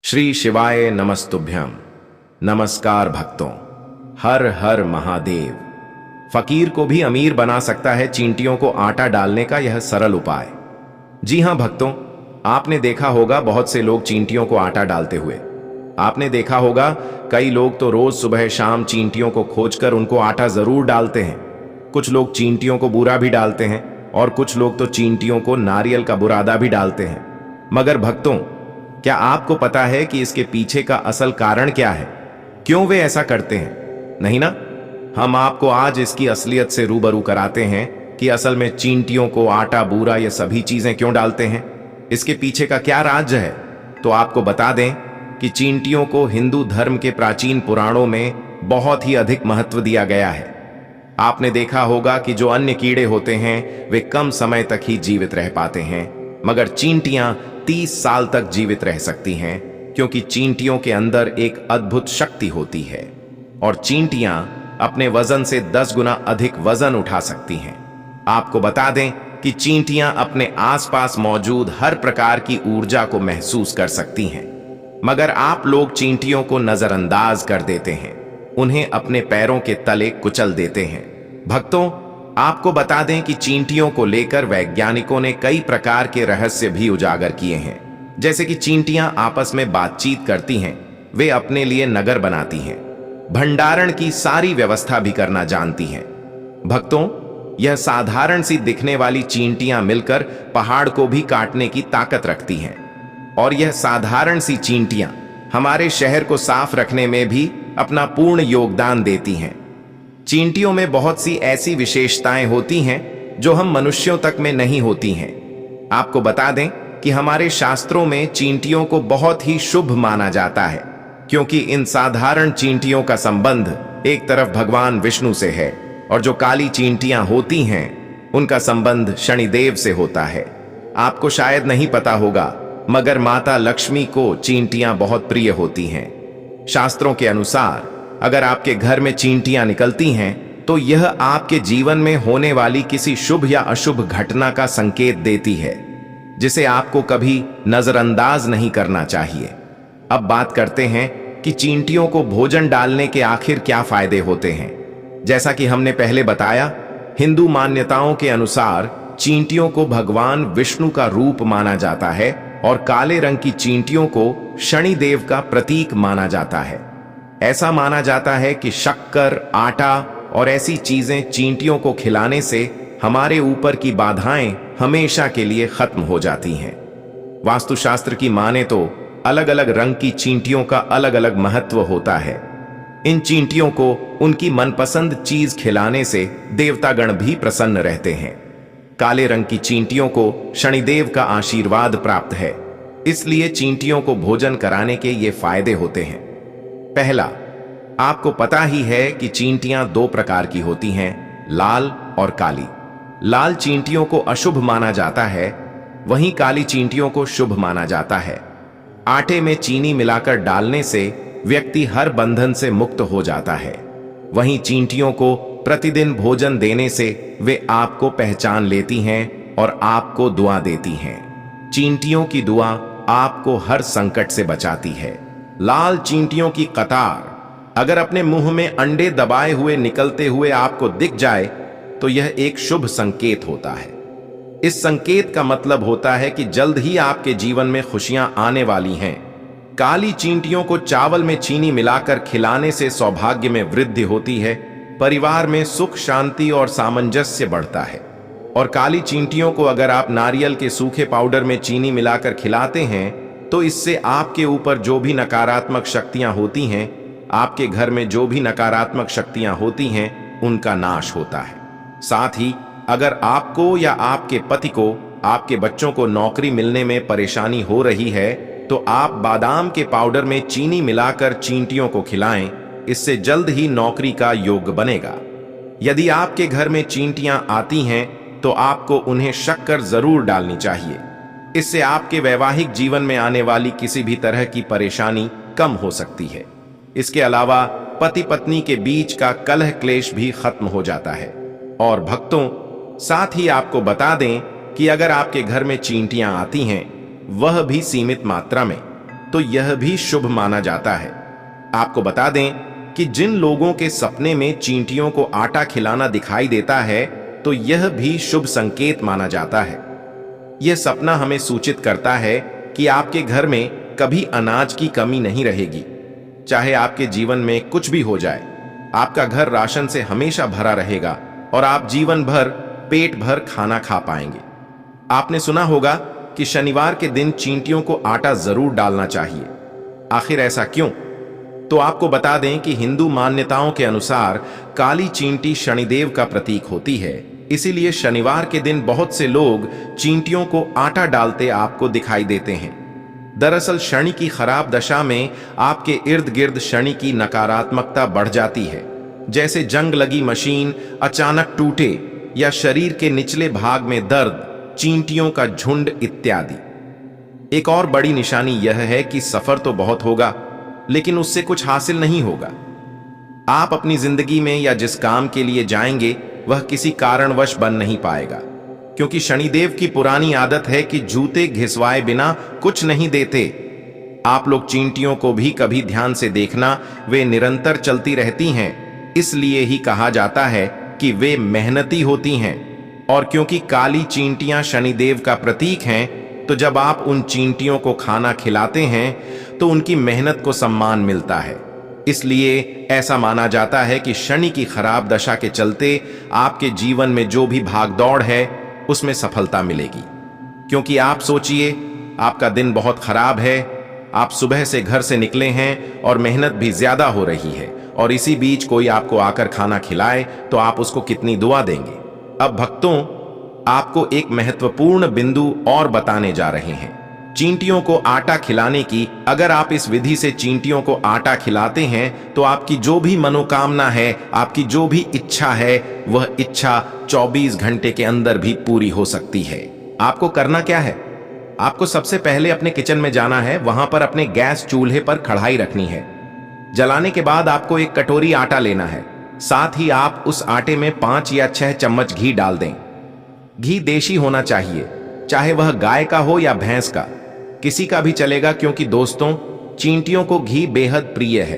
श्री शिवाय नमस्तुभ्यम। नमस्कार भक्तों, हर हर महादेव। फकीर को भी अमीर बना सकता है चींटियों को आटा डालने का यह सरल उपाय। जी हां भक्तों, आपने देखा होगा बहुत से लोग चींटियों को आटा डालते हुए। आपने देखा होगा कई लोग तो रोज सुबह शाम चींटियों को खोजकर उनको आटा जरूर डालते हैं। कुछ लोग चींटियों को बूरा भी डालते हैं और कुछ लोग तो चींटियों को नारियल का बुरादा भी डालते हैं। मगर भक्तों, क्या आपको पता है कि इसके पीछे का असल कारण क्या है? क्यों वे ऐसा करते हैं? नहीं ना? हम आपको आज इसकी असलियत से रूबरू कराते हैं कि असल में चींटियों को आटा बूरा ये सभी चीजें क्यों डालते हैं, इसके पीछे का क्या राज है। तो आपको बता दें कि चींटियों को हिंदू धर्म के प्राचीन पुराणों में बहुत ही अधिक महत्व दिया गया है। आपने देखा होगा कि जो अन्य कीड़े होते हैं वे कम समय तक ही जीवित रह पाते हैं, मगर चींटियां 30 साल तक जीवित रह सकती हैं, क्योंकि चींटियों के अंदर एक अद्भुत शक्ति होती है और चींटियां अपने वजन से 10 गुना अधिक वजन उठा सकती हैं। आपको बता दें कि चींटियां अपने आसपास मौजूद हर प्रकार की ऊर्जा को महसूस कर सकती हैं, मगर आप लोग चींटियों को नजरअंदाज कर देते हैं, उन्हें अपने पैरों के तले कुचल देते हैं। भक्तों, आपको बता दें कि चींटियों को लेकर वैज्ञानिकों ने कई प्रकार के रहस्य भी उजागर किए हैं। जैसे कि चींटियां आपस में बातचीत करती हैं, वे अपने लिए नगर बनाती हैं, भंडारण की सारी व्यवस्था भी करना जानती हैं। भक्तों, यह साधारण सी दिखने वाली चींटियां मिलकर पहाड़ को भी काटने की ताकत रखती हैं और यह साधारण सी चींटियां हमारे शहर को साफ रखने में भी अपना पूर्ण योगदान देती हैं। चींटियों में बहुत सी ऐसी विशेषताएं होती हैं जो हम मनुष्यों तक में नहीं होती हैं। आपको बता दें कि हमारे शास्त्रों में चींटियों को बहुत ही शुभ माना जाता है, क्योंकि इन साधारण चींटियों का संबंध एक तरफ भगवान विष्णु से है और जो काली चींटियां होती हैं उनका संबंध शनिदेव से होता है। आपको शायद नहीं पता होगा, मगर माता लक्ष्मी को चींटियां बहुत प्रिय होती हैं। शास्त्रों के अनुसार अगर आपके घर में चींटियां निकलती हैं तो यह आपके जीवन में होने वाली किसी शुभ या अशुभ घटना का संकेत देती है, जिसे आपको कभी नजरअंदाज नहीं करना चाहिए। अब बात करते हैं कि चींटियों को भोजन डालने के आखिर क्या फायदे होते हैं। जैसा कि हमने पहले बताया, हिंदू मान्यताओं के अनुसार चींटियों को भगवान विष्णु का रूप माना जाता है और काले रंग की चींटियों को शनिदेव का प्रतीक माना जाता है। ऐसा माना जाता है कि शक्कर, आटा और ऐसी चीजें चींटियों को खिलाने से हमारे ऊपर की बाधाएं हमेशा के लिए खत्म हो जाती हैं। वास्तुशास्त्र की माने तो अलग अलग रंग की चींटियों का अलग अलग महत्व होता है। इन चींटियों को उनकी मनपसंद चीज खिलाने से देवतागण भी प्रसन्न रहते हैं। काले रंग की चींटियों को शनिदेव का आशीर्वाद प्राप्त है, इसलिए चींटियों को भोजन कराने के ये फायदे होते हैं। पहला, आपको पता ही है कि चींटियां 2 प्रकार की होती हैं, लाल और काली। लाल चींटियों को अशुभ माना जाता है, वहीं काली चींटियों को शुभ माना जाता है। आटे में चीनी मिलाकर डालने से व्यक्ति हर बंधन से मुक्त हो जाता है, वहीं चींटियों को प्रतिदिन भोजन देने से वे आपको पहचान लेती हैं और आपको दुआ देती हैं। चींटियों की दुआ आपको हर संकट से बचाती है। लाल चींटियों की कतार अगर अपने मुंह में अंडे दबाए हुए निकलते हुए आपको दिख जाए तो यह एक शुभ संकेत होता है। इस संकेत का मतलब होता है कि जल्द ही आपके जीवन में खुशियां आने वाली हैं। काली चींटियों को चावल में चीनी मिलाकर खिलाने से सौभाग्य में वृद्धि होती है, परिवार में सुख, शांति और सामंजस्य बढ़ता है। और काली चींटियों को अगर आप नारियल के सूखे पाउडर में चीनी मिलाकर खिलाते हैं तो इससे आपके ऊपर जो भी नकारात्मक शक्तियां होती हैं, आपके घर में जो भी नकारात्मक शक्तियां होती हैं, उनका नाश होता है। साथ ही अगर आपको या आपके पति को, आपके बच्चों को नौकरी मिलने में परेशानी हो रही है तो आप बादाम के पाउडर में चीनी मिलाकर चींटियों को खिलाएं, इससे जल्द ही नौकरी का योग बनेगा। यदि आपके घर में चींटियां आती हैं तो आपको उन्हें शक्कर जरूर डालनी चाहिए, इससे आपके वैवाहिक जीवन में आने वाली किसी भी तरह की परेशानी कम हो सकती है। इसके अलावा पति पत्नी के बीच का कलह क्लेश भी खत्म हो जाता है। और भक्तों, साथ ही आपको बता दें कि अगर आपके घर में चींटियां आती हैं, वह भी सीमित मात्रा में, तो यह भी शुभ माना जाता है। आपको बता दें कि जिन लोगों के सपने में चींटियों को आटा खिलाना दिखाई देता है तो यह भी शुभ संकेत माना जाता है। यह सपना हमें सूचित करता है कि आपके घर में कभी अनाज की कमी नहीं रहेगी। चाहे आपके जीवन में कुछ भी हो जाए, आपका घर राशन से हमेशा भरा रहेगा और आप जीवन भर पेट भर खाना खा पाएंगे। आपने सुना होगा कि शनिवार के दिन चींटियों को आटा जरूर डालना चाहिए। आखिर ऐसा क्यों? तो आपको बता दें कि हिंदू मान्यताओं के अनुसार काली चींटी शनिदेव का प्रतीक होती है। इसीलिए शनिवार के दिन बहुत से लोग चींटियों को आटा डालते आपको दिखाई देते हैं। दरअसल शनि की खराब दशा में आपके इर्द गिर्द शनि की नकारात्मकता बढ़ जाती है, जैसे जंग लगी मशीन अचानक टूटे या शरीर के निचले भाग में दर्द, चींटियों का झुंड इत्यादि। एक और बड़ी निशानी यह है कि सफर तो बहुत होगा लेकिन उससे कुछ हासिल नहीं होगा। आप अपनी जिंदगी में या जिस काम के लिए जाएंगे वह किसी कारणवश बन नहीं पाएगा, क्योंकि शनिदेव की पुरानी आदत है कि जूते घिसवाए बिना कुछ नहीं देते। आप लोग चींटियों को भी कभी ध्यान से देखना, वे निरंतर चलती रहती हैं, इसलिए ही कहा जाता है कि वे मेहनती होती हैं। और क्योंकि काली चींटियां शनिदेव का प्रतीक हैं, तो जब आप उन चींटियों को खाना खिलाते हैं तो उनकी मेहनत को सम्मान मिलता है। इसलिए ऐसा माना जाता है कि शनि की खराब दशा के चलते आपके जीवन में जो भी भागदौड़ है उसमें सफलता मिलेगी। क्योंकि आप सोचिए, आपका दिन बहुत खराब है, आप सुबह से घर से निकले हैं और मेहनत भी ज्यादा हो रही है, और इसी बीच कोई आपको आकर खाना खिलाए तो आप उसको कितनी दुआ देंगे। अब भक्तों, आपको एक महत्वपूर्ण बिंदु और बताने जा रहे हैं। चींटियों को आटा खिलाने की, अगर आप इस विधि से चींटियों को आटा खिलाते हैं तो आपकी जो भी मनोकामना है, आपकी जो भी इच्छा है, वह इच्छा 24 घंटे के अंदर भी पूरी हो सकती है। आपको करना क्या है? आपको सबसे पहले अपने किचन में जाना है, वहां पर अपने गैस चूल्हे पर कढ़ाई रखनी है। जलाने के बाद आपको एक कटोरी आटा लेना है। साथ ही आप उस आटे में 5 या 6 चम्मच घी डाल दें। घी देशी होना चाहिए, चाहे वह गाय का हो या भैंस का, किसी का भी चलेगा, क्योंकि दोस्तों चींटियों को घी बेहद प्रिय है।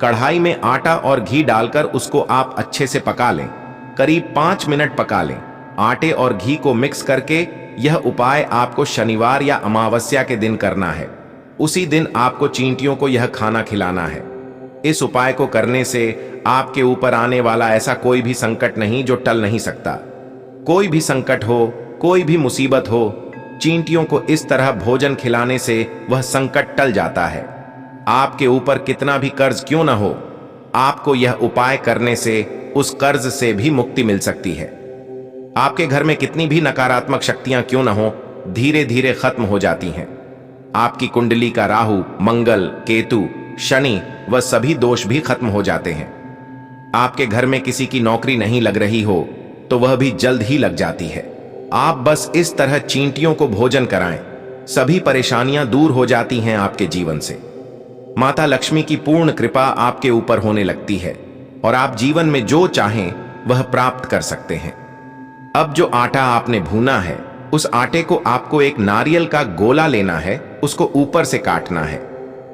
कढ़ाई में आटा और घी डालकर उसको आप अच्छे से पका लें, करीब 5 मिनट पका लें। आटे और घी को मिक्स करके यह उपाय आपको शनिवार या अमावस्या के दिन करना है। उसी दिन आपको चींटियों को यह खाना खिलाना है। इस उपाय को करने से आपके ऊपर आने वाला ऐसा कोई भी संकट नहीं जो टल नहीं सकता। कोई भी संकट हो, कोई भी मुसीबत हो, चींटियों को इस तरह भोजन खिलाने से वह संकट टल जाता है। आपके ऊपर कितना भी कर्ज क्यों ना हो, आपको यह उपाय करने से उस कर्ज से भी मुक्ति मिल सकती है। आपके घर में कितनी भी नकारात्मक शक्तियां क्यों ना हो, धीरे धीरे खत्म हो जाती हैं। आपकी कुंडली का राहु, मंगल, केतु, शनि व सभी दोष भी खत्म हो जाते हैं। आपके घर में किसी की नौकरी नहीं लग रही हो तो वह भी जल्द ही लग जाती है। आप बस इस तरह चींटियों को भोजन कराएं, सभी परेशानियां दूर हो जाती हैं आपके जीवन से। माता लक्ष्मी की पूर्ण कृपा आपके ऊपर होने लगती है और आप जीवन में जो चाहें वह प्राप्त कर सकते हैं। अब जो आटा आपने भूना है, उस आटे को आपको एक नारियल का गोला लेना है, उसको ऊपर से काटना है।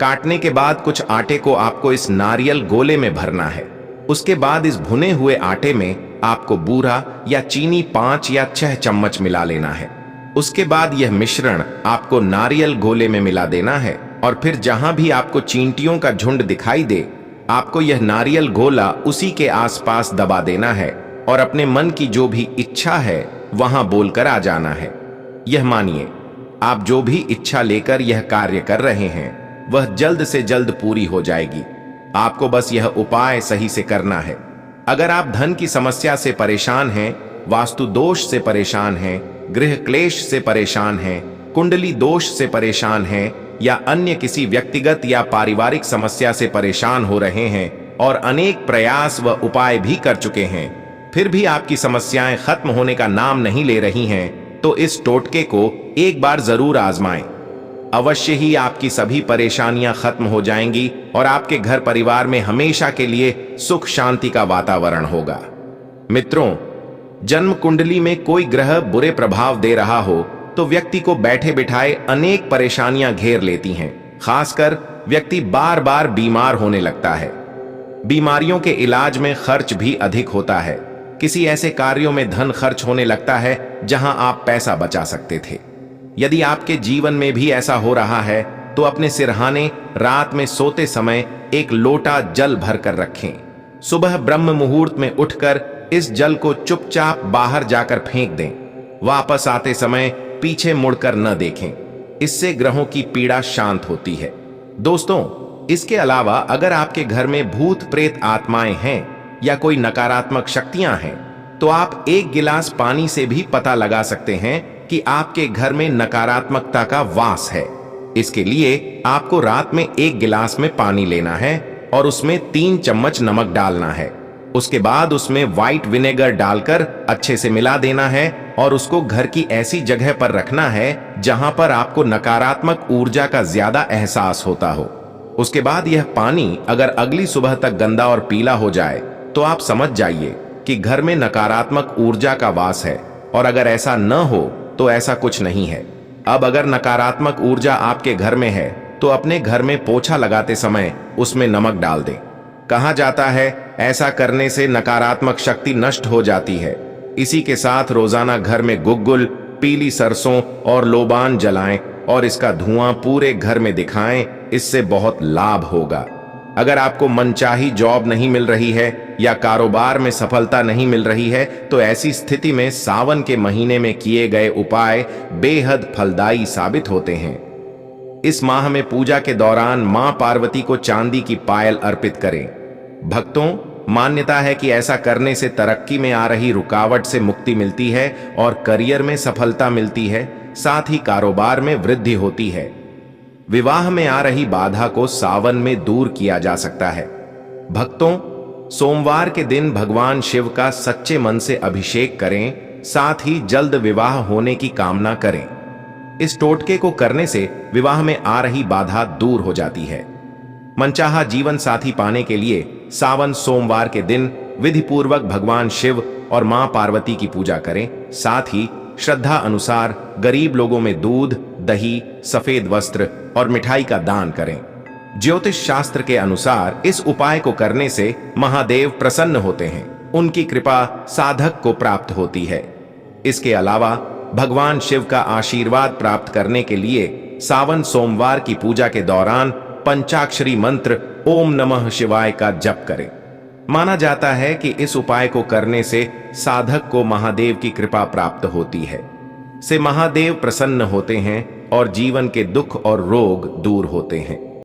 काटने के बाद कुछ आटे को आपको इस नारियल गोले में भरना है। उसके बाद इस भुने हुए आटे में आपको बूरा या चीनी 5 या 6 चम्मच मिला लेना है। उसके बाद यह मिश्रण आपको नारियल गोले में मिला देना है और फिर जहां भी आपको चींटियों का झुंड दिखाई दे, आपको यह नारियल गोला उसी के आसपास दबा देना है और अपने मन की जो भी इच्छा है वहां बोलकर आ जाना है। यह मानिए, आप जो भी इच्छा लेकर यह कार्य कर रहे हैं वह जल्द से जल्द पूरी हो जाएगी। आपको बस यह उपाय सही से करना है। अगर आप धन की समस्या से परेशान हैं, वास्तु दोष से परेशान हैं, गृह क्लेश से परेशान हैं, कुंडली दोष से परेशान हैं या अन्य किसी व्यक्तिगत या पारिवारिक समस्या से परेशान हो रहे हैं और अनेक प्रयास व उपाय भी कर चुके हैं, फिर भी आपकी समस्याएं खत्म होने का नाम नहीं ले रही हैं, तो इस टोटके को एक बार जरूर आजमाएं। अवश्य ही आपकी सभी परेशानियां खत्म हो जाएंगी और आपके घर परिवार में हमेशा के लिए सुख शांति का वातावरण होगा। मित्रों, जन्म कुंडली में कोई ग्रह बुरे प्रभाव दे रहा हो तो व्यक्ति को बैठे बिठाए अनेक परेशानियां घेर लेती हैं। खासकर व्यक्ति बार बार बीमार होने लगता है। बीमारियों के इलाज में खर्च भी अधिक होता है। किसी ऐसे कार्यों में धन खर्च होने लगता है जहां आप पैसा बचा सकते थे। यदि आपके जीवन में भी ऐसा हो रहा है तो अपने सिरहाने रात में सोते समय एक लोटा जल भर कर रखें। सुबह ब्रह्म मुहूर्त में उठकर इस जल को चुपचाप बाहर जाकर फेंक दें। वापस आते समय पीछे मुड़कर न देखें। इससे ग्रहों की पीड़ा शांत होती है। दोस्तों, इसके अलावा अगर आपके घर में भूत प्रेत आत्माएं हैं या कोई नकारात्मक शक्तियां हैं तो आप एक गिलास पानी से भी पता लगा सकते हैं कि आपके घर में नकारात्मकता का वास है। इसके लिए आपको रात में एक गिलास में पानी लेना है और उसमें 3 चम्मच नमक डालना है। उसके बाद उसमें व्हाइट विनेगर डालकर अच्छे से मिला देना है और उसको घर की ऐसी जगह पर रखना है जहां पर आपको नकारात्मक ऊर्जा का ज्यादा एहसास होता हो। उसके बाद यह पानी अगर अगली सुबह तक गंदा और पीला हो जाए तो आप समझ जाइए कि घर में नकारात्मक ऊर्जा का वास है, और अगर ऐसा न हो तो ऐसा कुछ नहीं है। अब अगर नकारात्मक ऊर्जा आपके घर में है तो अपने घर में पोछा लगाते समय उसमें नमक डाल दें। कहा जाता है ऐसा करने से नकारात्मक शक्ति नष्ट हो जाती है। इसी के साथ रोजाना घर में गुग्गुल, पीली सरसों और लोबान जलाएं और इसका धुआं पूरे घर में दिखाएं। इससे बहुत लाभ होगा। अगर आपको मनचाही जॉब नहीं मिल रही है या कारोबार में सफलता नहीं मिल रही है तो ऐसी स्थिति में सावन के महीने में किए गए उपाय बेहद फलदायी साबित होते हैं। इस माह में पूजा के दौरान मां पार्वती को चांदी की पायल अर्पित करें। भक्तों, मान्यता है कि ऐसा करने से तरक्की में आ रही रुकावट से मुक्ति मिलती है और करियर में सफलता मिलती है, साथ ही कारोबार में वृद्धि होती है। विवाह में आ रही बाधा को सावन में दूर किया जा सकता है। भक्तों, सोमवार के दिन भगवान शिव का सच्चे मन से अभिषेक करें, साथ ही जल्द विवाह होने की कामना करें। इस टोटके को करने से विवाह में आ रही बाधा दूर हो जाती है। मनचाहा जीवन साथी पाने के लिए सावन सोमवार के दिन विधि पूर्वक भगवान शिव और मां पार्वती की पूजा करें। साथ ही श्रद्धा अनुसार गरीब लोगों में दूध, दही, सफेद वस्त्र और मिठाई का दान करें। ज्योतिष शास्त्र के अनुसार इस उपाय को करने से महादेव प्रसन्न होते हैं। उनकी कृपा साधक को प्राप्त होती है। इसके अलावा भगवान शिव का आशीर्वाद प्राप्त करने के लिए सावन सोमवार की पूजा के दौरान पंचाक्षरी मंत्र ओम नमः शिवाय का जप करें। माना जाता है कि इस उपाय को करने से साधक को महादेव की कृपा प्राप्त होती है। से महादेव प्रसन्न होते हैं और जीवन के दुख और रोग दूर होते हैं।